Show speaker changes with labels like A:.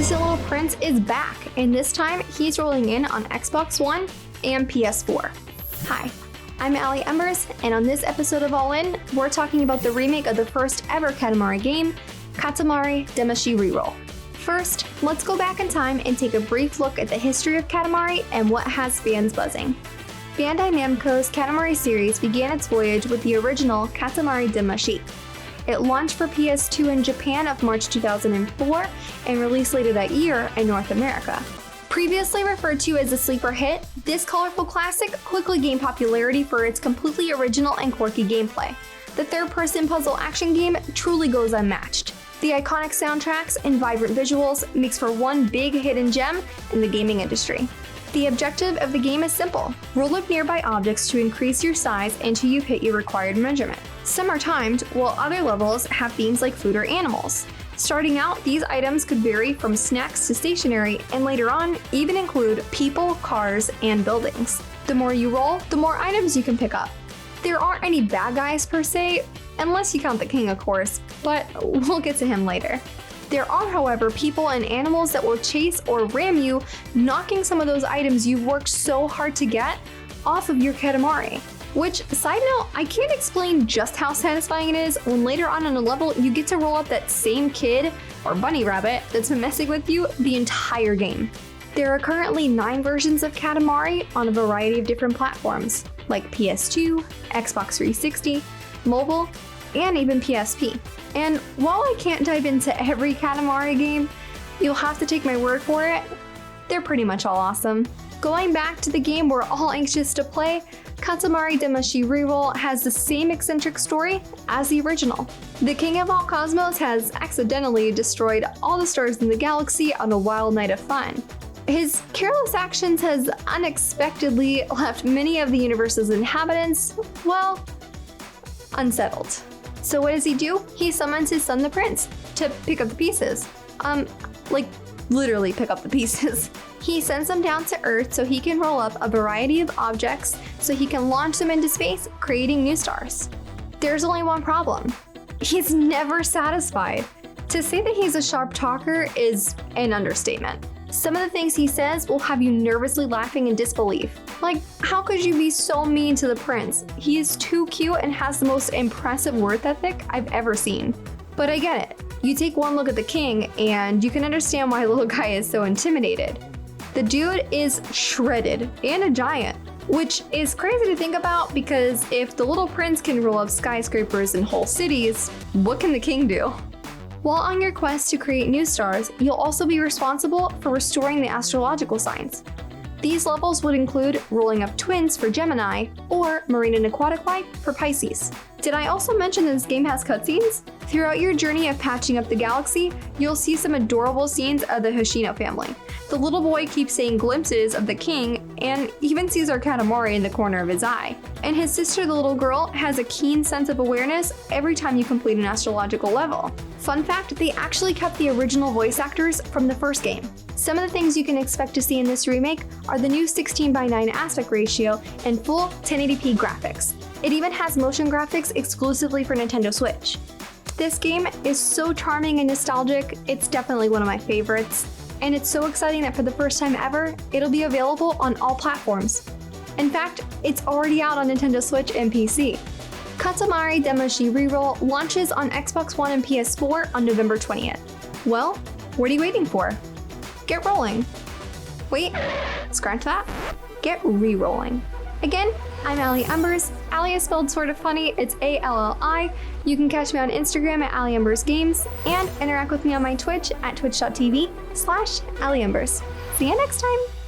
A: Innocent Little Prince is back, and this time he's rolling in on Xbox One and PS4. Hi, I'm Alli Embers, and on this episode of All In, we're talking about the remake of the first ever Katamari game, Katamari Damacy Reroll. First, let's go back in time and take a brief look at the history of Katamari and what has fans buzzing. Bandai Namco's Katamari series began its voyage with the original Katamari Damacy. It launched for PS2 in Japan of March 2004 and released later that year in North America. Previously referred to as a sleeper hit, this colorful classic quickly gained popularity for its completely original and quirky gameplay. The third-person puzzle action game truly goes unmatched. The iconic soundtracks and vibrant visuals makes for one big hidden gem in the gaming industry. The objective of the game is simple. Roll up nearby objects to increase your size until you've hit your required measurement. Some are timed, while other levels have themes like food or animals. Starting out, these items could vary from snacks to stationery, and later on, even include people, cars, and buildings. The more you roll, the more items you can pick up. There aren't any bad guys per se, unless you count the king of course, but we'll get to him later. There are, however, people and animals that will chase or ram you, knocking some of those items you've worked so hard to get off of your Katamari. Which, side note, I can't explain just how satisfying it is when later on in a level you get to roll up that same kid or bunny rabbit that's been messing with you the entire game. There are currently 9 versions of Katamari on a variety of different platforms, like PS2, Xbox 360, mobile, and even PSP. And while I can't dive into every Katamari game, you'll have to take my word for it, they're pretty much all awesome. Going back to the game we're all anxious to play, Katamari Damacy Reroll has the same eccentric story as the original. The king of all cosmos has accidentally destroyed all the stars in the galaxy on a wild night of fun. His careless actions has unexpectedly left many of the universe's inhabitants, well, unsettled. So what does he do? He summons his son the prince to pick up the pieces. Literally pick up the pieces. He sends them down to Earth so he can roll up a variety of objects so he can launch them into space, creating new stars. There's only one problem. He's never satisfied. To say that he's a sharp talker is an understatement. Some of the things he says will have you nervously laughing in disbelief. Like, how could you be so mean to the prince? He is too cute and has the most impressive work ethic I've ever seen. But I get it. You take one look at the king and you can understand why little guy is so intimidated. The dude is shredded and a giant, which is crazy to think about because if the little prince can roll up skyscrapers and whole cities, what can the king do? While on your quest to create new stars, you'll also be responsible for restoring the astrological signs. These levels would include rolling up twins for Gemini or marine and aquatic life for Pisces. Did I also mention that this game has cutscenes? Throughout your journey of patching up the galaxy, you'll see some adorable scenes of the Hoshino family. The little boy keeps seeing glimpses of the king and even sees our Katamari in the corner of his eye. And his sister, the little girl, has a keen sense of awareness every time you complete an astrological level. Fun fact, they actually kept the original voice actors from the first game. Some of the things you can expect to see in this remake are the new 16:9 aspect ratio and full 1080p graphics. It even has motion graphics exclusively for Nintendo Switch. This game is so charming and nostalgic, it's definitely one of my favorites. And it's so exciting that for the first time ever, it'll be available on all platforms. In fact, it's already out on Nintendo Switch and PC. Katamari Damacy Reroll launches on Xbox One and PS4 on November 20th. Well, what are you waiting for? Get rolling. Wait, scratch that. Get re-rolling. Again, I'm Alli Embers. Alli is spelled sort of funny, it's A-L-L-I. You can catch me on Instagram at AlliEmbersGames and interact with me on my Twitch at twitch.tv/AlliEmbers. See you next time!